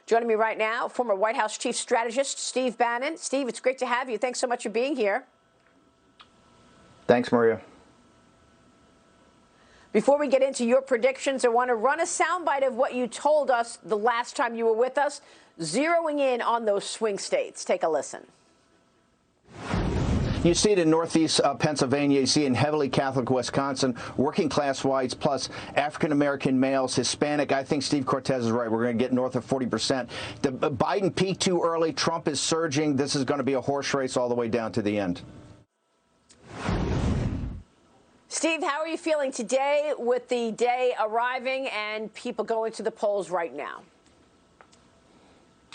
Joining me right now, former White House chief strategist Steve Bannon. Steve, it's great to have you. Thanks so much for being here. Thanks, Maria. Before we get into your predictions, I want to run a soundbite of what you told us the last time you were with us, zeroing in on those swing states. Take a listen. You see it in Northeast Pennsylvania. You see it in heavily Catholic Wisconsin, working class whites plus African-American males, Hispanic. I think Steve Cortez is right. We're going to get north of 40%. The Biden peaked too early. Trump is surging. This is going to be a horse race all the way down to the end. Steve, how are you feeling today with the day arriving and people going to the polls right now?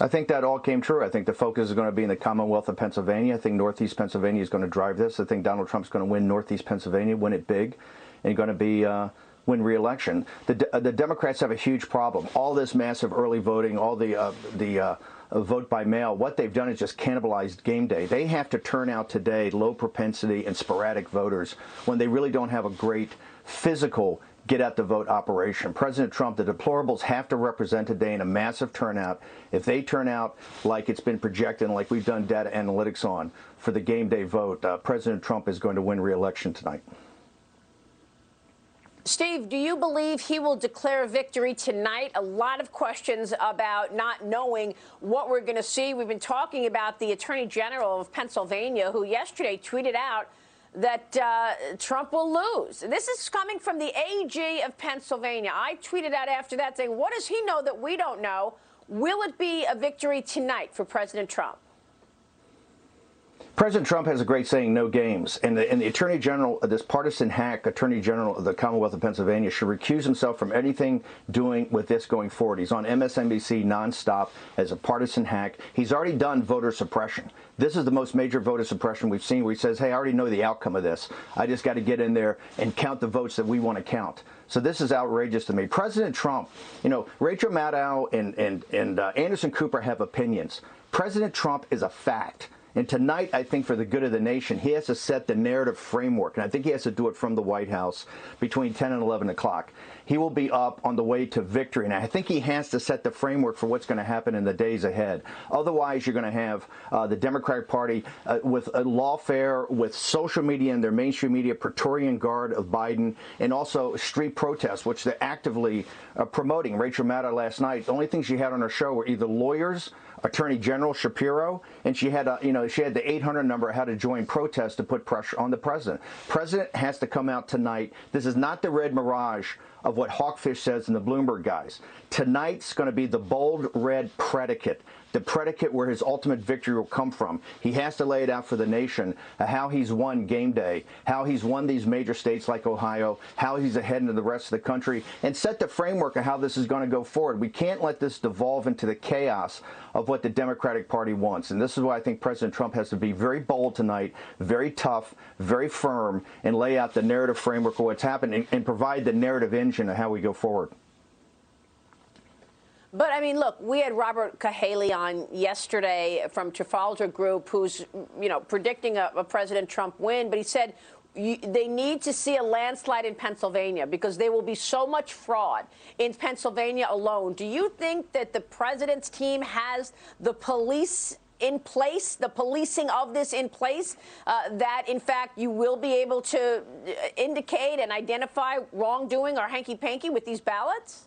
I think that all came true. I think the focus is going to be in the Commonwealth of Pennsylvania. I think Northeast Pennsylvania is going to drive this. I think Donald Trump's going to win Northeast Pennsylvania, win it big, and going to be win re-election. The Democrats have a huge problem. All this massive early voting, all the vote by mail, what they've done is just cannibalized game day. They have to turn out today low propensity and sporadic voters when they really don't have a great physical get-out-the-vote operation. President Trump, the deplorables have to represent today in a massive turnout. If they turn out like it's been projected and like we've done data analytics on for the game day vote, President Trump is going to win re-election tonight. Steve, do you believe he will declare victory tonight? A lot of questions about not knowing what we're going to see. We've been talking about the Attorney General of Pennsylvania, who yesterday tweeted out that Trump will lose. This is coming from the AG of Pennsylvania. I tweeted out after that saying, what does he know that we don't know? Will it be a victory tonight for President Trump? President Trump has a great saying, no games. And the Attorney General, this partisan hack Attorney General of the Commonwealth of Pennsylvania, should recuse himself from anything doing with this going forward. He's on MSNBC nonstop as a partisan hack. He's already done voter suppression. This is the most major voter suppression we've seen, where he says, hey, I already know the outcome of this. I just got to get in there and count the votes that we want to count. So this is outrageous to me. President Trump, you know, Rachel Maddow and Anderson Cooper have opinions. President Trump is a fact. And tonight, I think for the good of the nation, he has to set the narrative framework. And I think he has to do it from the White House between 10 and 11 o'clock. He will be up on the way to victory. And I think he has to set the framework for what's going to happen in the days ahead. Otherwise, you're going to have the Democratic Party with a lawfare, with social media and their mainstream media, Praetorian Guard of Biden, and also street protests, which they're actively promoting. Rachel Maddow last night, the only things she had on her show were either lawyers, Attorney General Shapiro, and she had she had the 800 number how to join protests to put pressure on the president. President has to come out tonight. This is not the red mirage of what Hawkfish says and the Bloomberg guys. Tonight's going to be the bold red predicate, the predicate where his ultimate victory will come from. He has to lay it out for the nation, how he's won game day, how he's won these major states like Ohio, how he's ahead into the rest of the country, and set the framework of how this is going to go forward. We can't let this devolve into the chaos of what the Democratic Party wants. And this is why I think President Trump has to be very bold tonight, very tough, very firm, and lay out the narrative framework of what's happening and provide the narrative engine of how we go forward. But, I mean, look, we had Robert Cahaly on yesterday from Trafalgar Group, who's, you know, predicting a President Trump win. But he said they need to see a landslide in Pennsylvania because there will be so much fraud in Pennsylvania alone. Do you think that the president's team has the police in place, the policing of this in place, that, in fact, you will be able to indicate and identify wrongdoing or hanky-panky with these ballots?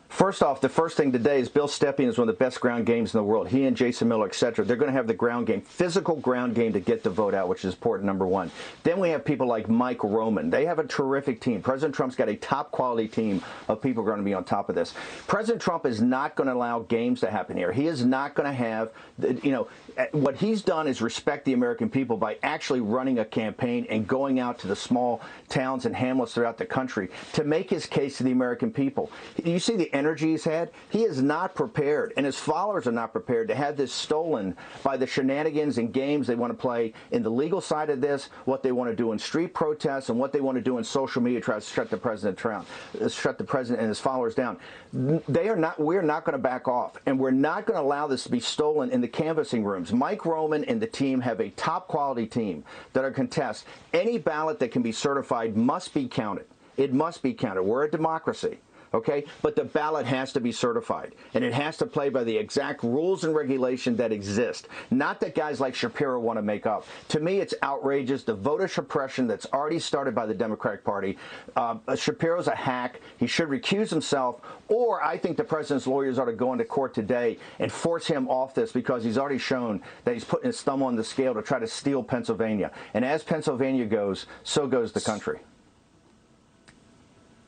First off, the first thing today is Bill Stepien is one of the best ground games in the world. He and Jason Miller, et cetera, they're going to have the ground game, physical ground game to get the vote out, which is important, number one. Then we have people like Mike Roman. They have a terrific team. President Trump's got a top-quality team of people going to be on top of this. President Trump is not going to allow games to happen here. He is not going to have, you know, what he's done is respect the American people by actually running a campaign and going out to the small towns and hamlets throughout the country to make his case to the American people. You see the energy he's had? He is not prepared, and his followers are not prepared to have this stolen by the shenanigans and games they want to play in the legal side of this, what they want to do in street protests, and what they want to do in social media, try to shut the president and his followers down. We're not going to back off, and we're not going to allow this to be stolen in the canvassing rooms. Mike Roman and the team have a top-quality team that are contest. Any ballot that can be certified must be counted. It must be counted. We're a democracy. Okay, but the ballot has to be certified, and it has to play by the exact rules and regulation that exist. Not that guys like Shapiro want to make up. To me, it's outrageous. The voter suppression that's already started by the Democratic Party. Shapiro's a hack. He should recuse himself, or I think the president's lawyers ought to go into court today and force him off this, because he's already shown that he's putting his thumb on the scale to try to steal Pennsylvania. And as Pennsylvania goes, so goes the country.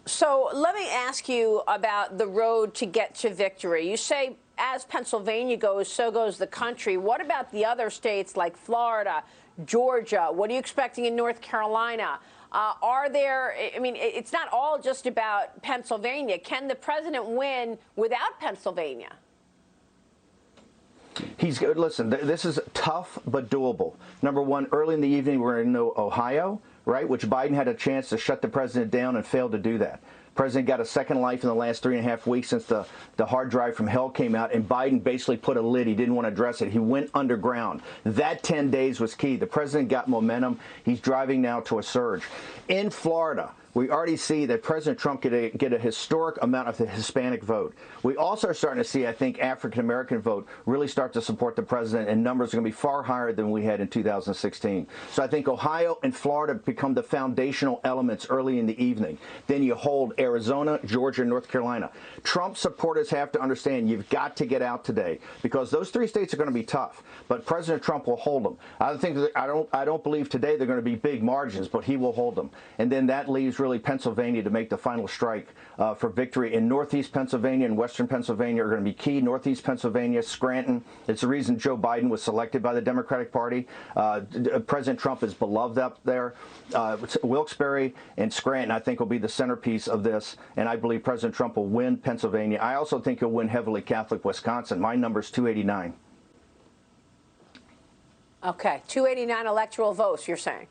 So let me ask you about the road to get to victory. You say as Pennsylvania goes, so goes the country. What about the other states like Florida, Georgia? What are you expecting in North Carolina? Are there, I mean, it's not all just about Pennsylvania. Can the president win without Pennsylvania? Listen, this is tough but doable. Number one, early in the evening, we're going to know Ohio, right, which Biden had a chance to shut the president down and failed to do that. The president got a second life in the last 3.5 weeks since the hard drive from hell came out, and Biden basically put a lid. He didn't want to address it. He went underground. That 10 days was key. The president got momentum. He's driving now to a surge. In Florida, we already see that President Trump get a historic amount of the Hispanic vote. We also are starting to see, I think, African-American vote really start to support the president, and numbers are going to be far higher than we had in 2016. So I think Ohio and Florida become the foundational elements early in the evening. Then you hold Arizona, Georgia, and North Carolina. Trump supporters have to understand you've got to get out today, because those 3 states are going to be tough, but President Trump will hold them. I don't believe today they're going to be big margins, but he will hold them. And then that leaves really Pennsylvania to make the final strike for victory. In Northeast Pennsylvania and Western Pennsylvania are going to be key. Northeast Pennsylvania, Scranton. It's the reason Joe Biden was selected by the Democratic Party. President Trump is beloved up there. Wilkes-Barre and Scranton, I think, will be the centerpiece of this, and I believe President Trump will win Pennsylvania. I also think he'll win heavily Catholic Wisconsin. My number's 289. Okay, 289 electoral votes, you're saying?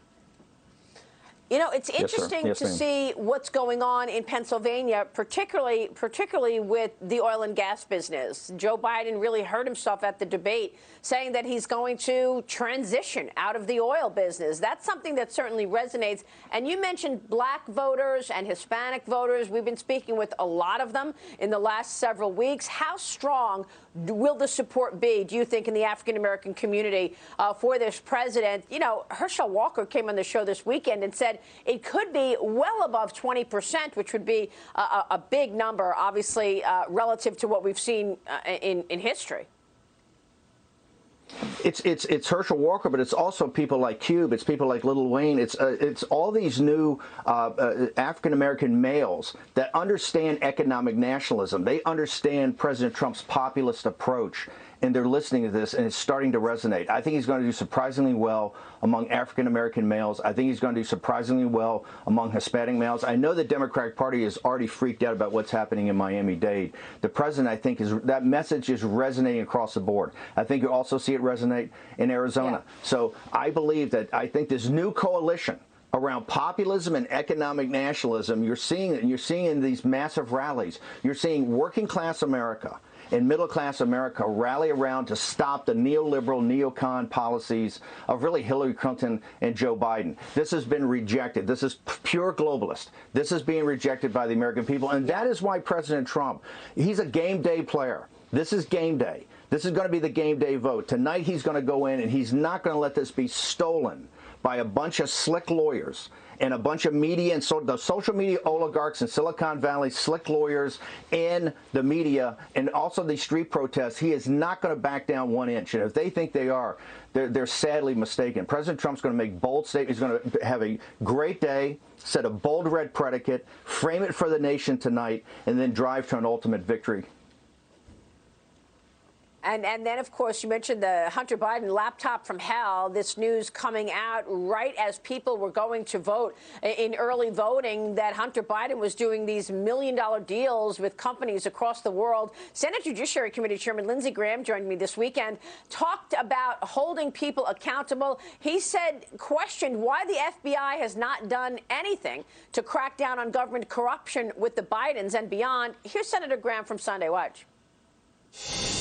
You know, it's interesting to see what's going on in Pennsylvania, particularly with the oil and gas business. Joe Biden really hurt himself at the debate, saying that he's going to transition out of the oil business. That's something that certainly resonates. And you mentioned black voters and Hispanic voters. We've been speaking with a lot of them in the last several weeks. How strong will the support be, do you think, in the African-American community for this president? You know, Herschel Walker came on the show this weekend and said it could be well above 20%, which would be a big number, obviously, relative to what we've seen in history. It's Herschel Walker, but it's also people like Cube. It's people like Lil Wayne. It's all these new African-American males that understand economic nationalism. They understand President Trump's populist approach, and they're listening to this, and it's starting to resonate. I think he's going to do surprisingly well among African-American males. I think he's going to do surprisingly well among Hispanic males. I know the Democratic Party is already freaked out about what's happening in Miami-Dade. The president, I think, that message is resonating across the board. I think you also see it resonate in Arizona. Yeah. So I think this new coalition around populism and economic nationalism, you're seeing in these massive rallies. You're seeing working class America and middle-class America rally around to stop the neoliberal, neocon policies of really Hillary Clinton and Joe Biden. This has been rejected. This is pure globalist. This is being rejected by the American people, and that is why President Trump, he's a game day player. This is game day. This is going to be the game day vote. Tonight he's going to go in, and he's not going to let this be stolen by a bunch of slick lawyers and a bunch of media and the social media oligarchs in Silicon Valley, slick lawyers in the media, and also these street protests. He is not going to back down 1 inch. And if they think they are, they're sadly mistaken. President Trump's going to make bold statements. He's going to have a great day, set a bold red predicate, frame it for the nation tonight, and then drive to an ultimate victory. And then, of course, you mentioned the Hunter Biden laptop from hell, this news coming out right as people were going to vote in early voting, that Hunter Biden was doing these million-dollar deals with companies across the world. Senate Judiciary Committee Chairman Lindsey Graham joined me this weekend, talked about holding people accountable. He said, questioned why the FBI has not done anything to crack down on government corruption with the Bidens and beyond. Here's Senator Graham from Sunday Watch.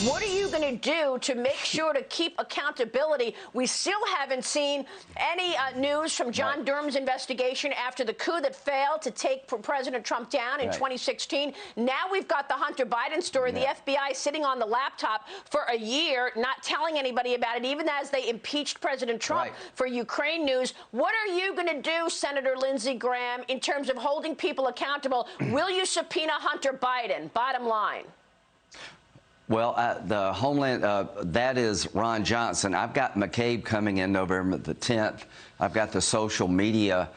What are you going to do to make sure to keep accountability? We still haven't seen any news from John Durham's investigation after the coup that failed to take President Trump down in 2016. Now we've got the Hunter Biden story, the FBI sitting on the laptop for a year, not telling anybody about it, even as they impeached President Trump for Ukraine news. What are you going to do, Senator Lindsey Graham, in terms of holding people accountable? Will you subpoena Hunter Biden? Bottom line. Well, the Homeland, that is Ron Johnson. I've got McCabe coming in November the 10th. I've got the social media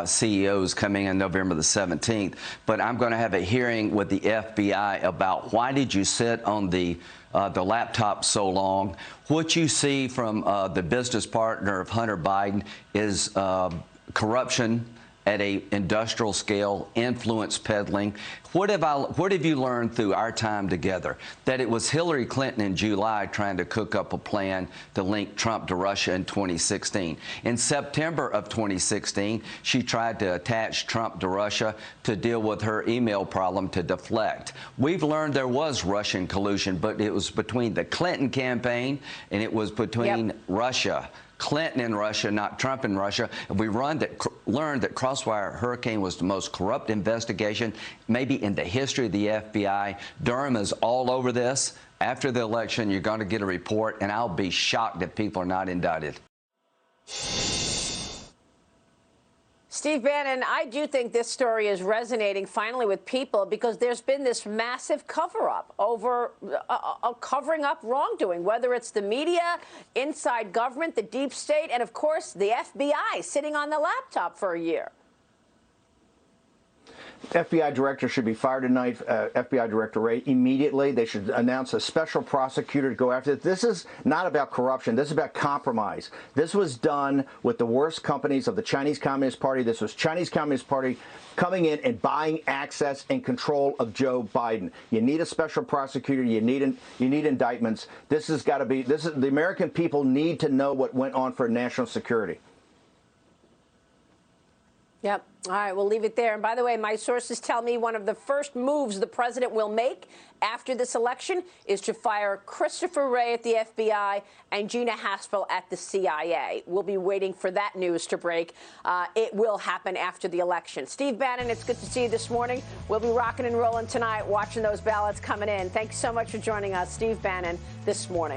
CEOs coming in November the 17th. But I'm going to have a hearing with the FBI about why did you sit on the laptop so long. What you see from the business partner of Hunter Biden is corruption at a industrial scale, influence peddling. What have you learned through our time together? That it was Hillary Clinton in July trying to cook up a plan to link Trump to Russia in 2016. In September of 2016, she tried to attach Trump to Russia to deal with her email problem to deflect. We've learned there was Russian collusion, but it was between the Clinton campaign and it was between Russia. Clinton in Russia, not Trump in Russia. We learned that Crossfire Hurricane was the most corrupt investigation maybe in the history of the FBI. Durham is all over this. After the election, you're going to get a report, and I'll be shocked if people are not indicted. Steve Bannon, I do think this story is resonating finally with people because there's been this massive cover-up over covering up wrongdoing, whether it's the media, inside government, the deep state, and, of course, the FBI sitting on the laptop for a year. FBI director should be fired tonight, FBI Director Wray, immediately. They should announce a special prosecutor to go after it. This is not about corruption. This is about compromise. This was done with the worst companies of the Chinese Communist Party. This was Chinese Communist Party coming in and buying access and control of Joe Biden. You need a special prosecutor. You need indictments. This has got to be. The American people need to know what went on for national security. Yep. All right, we'll leave it there. And by the way, my sources tell me one of the first moves the president will make after this election is to fire Christopher Wray at the FBI and Gina Haspel at the CIA. We'll be waiting for that news to break. It will happen after the election. Steve Bannon, it's good to see you this morning. We'll be rocking and rolling tonight, watching those ballots coming in. Thanks so much for joining us, Steve Bannon, this morning.